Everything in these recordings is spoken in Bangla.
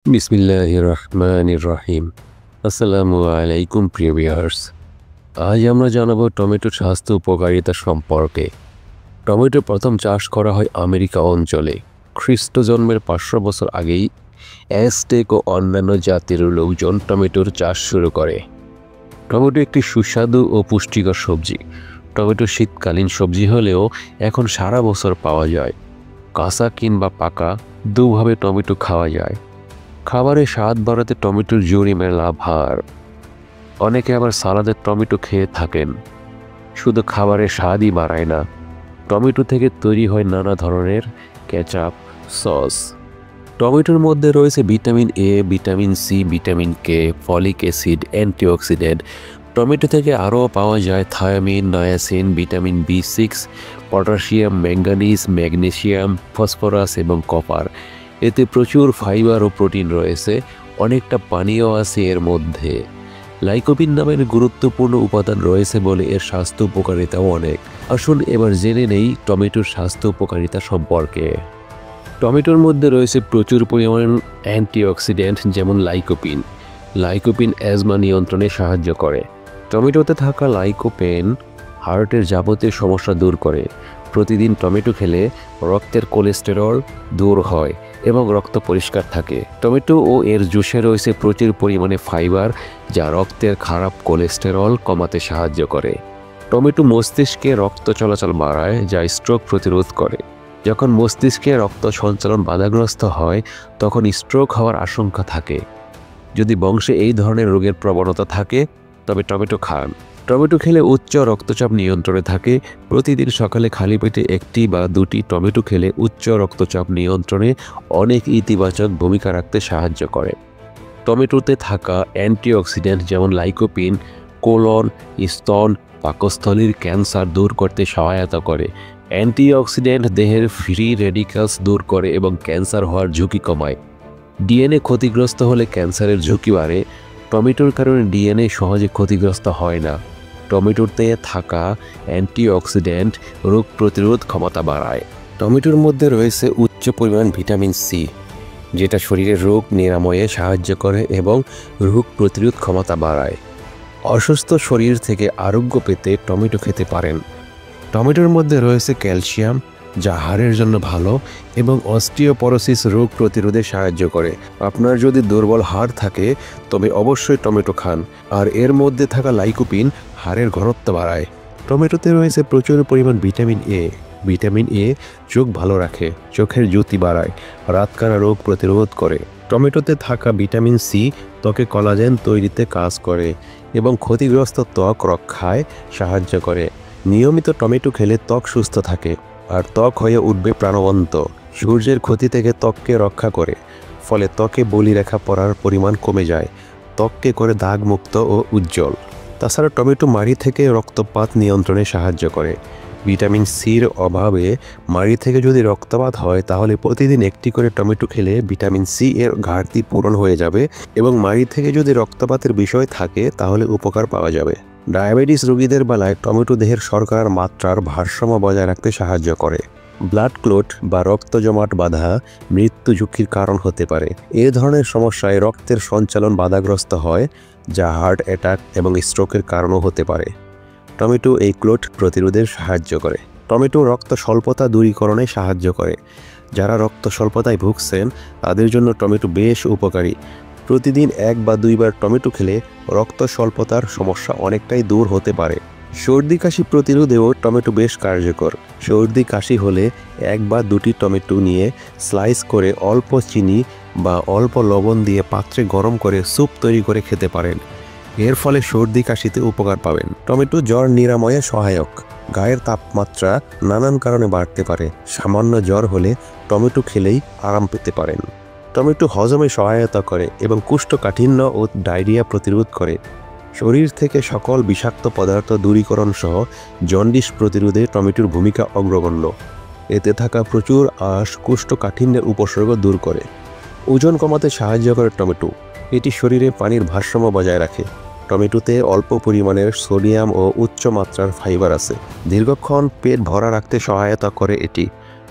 বিসমিল্লাহির রহমানির রহিম। আসসালামু আলাইকুম প্রিয় ভিউয়ার্স। আজ আমরা জানাবো টমেটোর স্বাস্থ্য উপকারিতা সম্পর্কে। টমেটো প্রথম চাষ করা হয় আমেরিকা অঞ্চলে। খ্রিস্ট জন্মের 500 বছর আগেই অ্যাজটেক ও অন্যান্য জাতির লোকজন টমেটোর চাষ শুরু করে। টমেটো একটি সুস্বাদু ও পুষ্টিকর সবজি। টমেটো শীতকালীন সবজি হলেও এখন সারা বছর পাওয়া যায়। কাঁচা কিংবা পাকা দুভাবে টমেটো খাওয়া যায়। খাবারের স্বাদ বাড়াতে টমেটোর জুড়ি মেলা ভার। অনেকে আবার সালাদে টমেটো খেয়ে থাকেন। শুধু খাবারের স্বাদই বাড়ায় না, টমেটো থেকে তৈরি হয় নানা ধরনের কেচাপ, সস। টমেটোর মধ্যে রয়েছে vitamin A, vitamin C, vitamin K, folic acid, antioxidant. Tomato থেকে আরও পাওয়া যায় থায়ামিন, নায়াসিন, ভিটামিন বি6, পটাশিয়াম, ম্যাঙ্গানিজ, ম্যাগনেসিয়াম, ফসফরাস এবং কপার। এতে প্রচুর ফাইবার ও প্রোটিন রয়েছে। অনেকটা পানিও আছে এর মধ্যে। লাইকোপিন নামের গুরুত্বপূর্ণ উপাদান রয়েছে বলে এর স্বাস্থ্য উপকারিতাও অনেক। আসুন এবার জেনে নেই টমেটোর স্বাস্থ্য উপকারিতা সম্পর্কে। টমেটোর মধ্যে রয়েছে প্রচুর পরিমাণ অ্যান্টিঅক্সিডেন্ট যেমন লাইকোপিন। লাইকোপিন অ্যাজমা নিয়ন্ত্রণে সাহায্য করে। টমেটোতে থাকা লাইকোপেন হার্টের যাবতীয় সমস্যা দূর করে। প্রতিদিন টমেটো খেলে রক্তের কোলেস্টেরল দূর হয় এবং রক্ত পরিষ্কার থাকে। টমেটো ও এর জুসে রয়েছে প্রচুর পরিমাণে ফাইবার, যা রক্তের খারাপ কোলেস্টেরল কমাতে সাহায্য করে। টমেটো মস্তিষ্কে রক্ত চলাচল বাড়ায়, যা স্ট্রোক প্রতিরোধ করে। যখন মস্তিষ্কে রক্ত সঞ্চালন বাধাগ্রস্ত হয় তখন স্ট্রোক হওয়ার আশঙ্কা থাকে। যদি বংশে এই ধরনের রোগের প্রবণতা থাকে তবে টমেটো খান। টমেটো খেলে উচ্চ রক্তচাপ নিয়ন্ত্রণে থাকে। প্রতিদিন সকালে খালি পেটে একটি বা দুটি টমেটো খেলে উচ্চ রক্তচাপ নিয়ন্ত্রণে অনেক ইতিবাচক ভূমিকা রাখতে সাহায্য করে। টমেটোতে থাকা অ্যান্টিঅক্সিডেন্ট যেমন লাইকোপিন কোলন, স্তন, পাকস্থলীর ক্যান্সার দূর করতে সহায়তা করে। অ্যান্টিঅক্সিডেন্ট দেহের ফ্রি রেডিক্যালস দূর করে এবং ক্যান্সার হওয়ার ঝুঁকি কমায়। ডিএনএ ক্ষতিগ্রস্ত হলে ক্যান্সারের ঝুঁকি বাড়ে। টমেটোর কারণে ডিএনএ সহজে ক্ষতিগ্রস্ত হয় না। টমেটোতে থাকা অ্যান্টিঅক্সিডেন্ট রোগ প্রতিরোধ ক্ষমতা বাড়ায়। টমেটোর মধ্যে রয়েছে উচ্চ পরিমাণ ভিটামিন সি, যেটা শরীরের রোগ নিরাময়ে সাহায্য করে এবং রোগ প্রতিরোধ ক্ষমতা বাড়ায়। অসুস্থ শরীর থেকে আরোগ্য পেতে টমেটো খেতে পারেন। টমেটোর মধ্যে রয়েছে ক্যালসিয়াম, যা হাড়ের জন্য ভালো এবং অস্টিওপরোসিস রোগ প্রতিরোধে সাহায্য করে। আপনার যদি দুর্বল হাড় থাকে তবে অবশ্যই টমেটো খান। আর এর মধ্যে থাকা লাইকোপিন হাড়ের ঘনত্ব বাড়ায়। টমেটোতে রয়েছে প্রচুর পরিমাণ ভিটামিন এ। ভিটামিন এ চোখ ভালো রাখে, চোখের জ্যোতি বাড়ায়, রাতকানা রোগ প্রতিরোধ করে। টমেটোতে থাকা ভিটামিন সি ত্বকে কোলাজেন তৈরিতে কাজ করে এবং ক্ষতিগ্রস্ত ত্বক রক্ষায় সাহায্য করে। নিয়মিত টমেটো খেলে ত্বক সুস্থ থাকে আর ত্বক হয়ে উঠবে প্রাণবন্ত। সূর্যের ক্ষতি থেকে ত্বককে রক্ষা করে, ফলে ত্বকে বলিরেখা পড়ার পরিমাণ কমে যায়। ত্বককে করে দাগমুক্ত ও উজ্জ্বল। তাছাড়া টমেটো মাড়ি থেকে রক্তপাত নিয়ন্ত্রণে সাহায্য করে। ভিটামিন সির অভাবে মাড়ি থেকে যদি রক্তপাত হয় তাহলে প্রতিদিন একটি করে টমেটো খেলে ভিটামিন সি এর ঘাটতি পূরণ হয়ে যাবে এবং মাড়ি থেকে যদি রক্তপাতের বিষয় থাকে তাহলে উপকার পাওয়া যাবে। ডায়াবেটিস রোগীদের বেলায় টমেটো দেহের শর্করার মাত্রার ভারসাম্য বজায় রাখতে সাহায্য করে। ব্লাড ক্লট বা রক্ত জমাট বাঁধা মৃত্যু ঝুঁকির কারণ হতে পারে। এ ধরনের সমস্যায় রক্তের সঞ্চালন বাধাগ্রস্ত হয়, যা হার্ট অ্যাটাক এবং স্ট্রোকের কারণও হতে পারে। টমেটো এই ক্লট প্রতিরোধে সাহায্য করে। টমেটো রক্ত স্বল্পতা দূরীকরণে সাহায্য করে। যারা রক্ত স্বল্পতায় ভুগছেন তাদের জন্য টমেটো বেশ উপকারী। প্রতিদিন 1 বা 2 বার টমেটো খেলে রক্ত স্বল্পতার সমস্যা অনেকটাই দূর হতে পারে। সর্দি কাশি প্রতিরোধেও টমেটো বেশ কার্যকর। সর্দি কাশি হলে 1 বা 2টি টমেটো নিয়ে স্লাইস করে অল্প চিনি বা অল্প লবণ দিয়ে পাত্রে গরম করে স্যুপ তৈরি করে খেতে পারেন। এর ফলে সর্দি কাশিতে উপকার পাবেন। টমেটো জ্বর নিরাময়ে সহায়ক। গায়ের তাপমাত্রা নানান কারণে বাড়তে পারে। সামান্য জ্বর হলে টমেটো খেলেই আরাম পেতে পারেন। টমেটো হজমে সহায়তা করে এবং কোষ্ঠকাঠিন্য ও ডায়রিয়া প্রতিরোধ করে। শরীর থেকে সকল বিষাক্ত পদার্থ দূরীকরণ সহ জন্ডিস প্রতিরোধে টমেটোর ভূমিকা অগ্রগণ্য। এতে থাকা প্রচুর আঁশ কোষ্ঠকাঠিন্যের উপসর্গ দূর করে। ওজন কমাতে সাহায্য করে টমেটো। এটি শরীরে পানির ভারসাম্য বজায় রাখে। টমেটোতে অল্প পরিমাণের সোডিয়াম ও উচ্চ মাত্রার ফাইবার আছে। দীর্ঘক্ষণ পেট ভরা রাখতে সহায়তা করে এটি,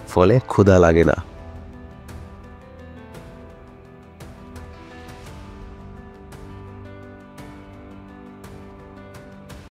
ফলে ক্ষুধা লাগে না।